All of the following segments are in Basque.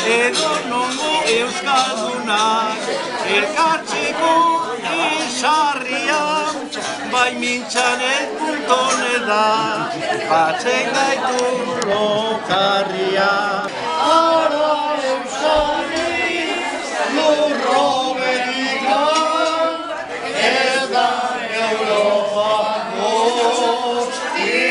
edo nongo euskaldunak, elkartzeko izarria, bai mintxanet puntone da, batzen gaitu lokarria. Ara Euskadi, lurro berikan, ez da Europa guztia.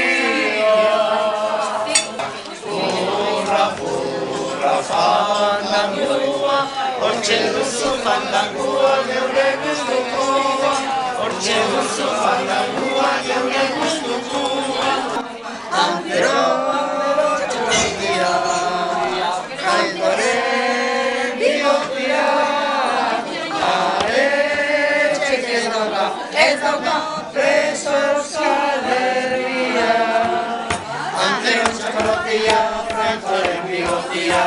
Furra fandangua, hortxe duzu fandangua, geure gustukoa, hortxe duzu fandangua, geure gustukoa. Antero txuritia, kaindoren bihotria, aretxek ez dauka preso Euskal Herria. Antero txakalotia, Frankoren bigotia,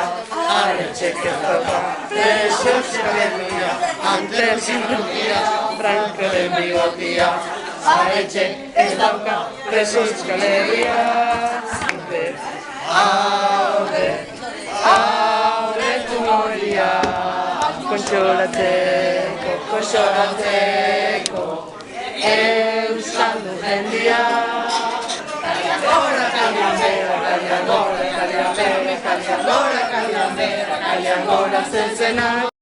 aretxek ez dauka preso Euskal Herria. Antero txakalotia, Frankoren bigotia, aretxek ez dauka preso Euskal Herria. Aurre tumoria, kontsolatzeko, Euskaldun jendia. Gora kalian bera, kalian gora zezenak.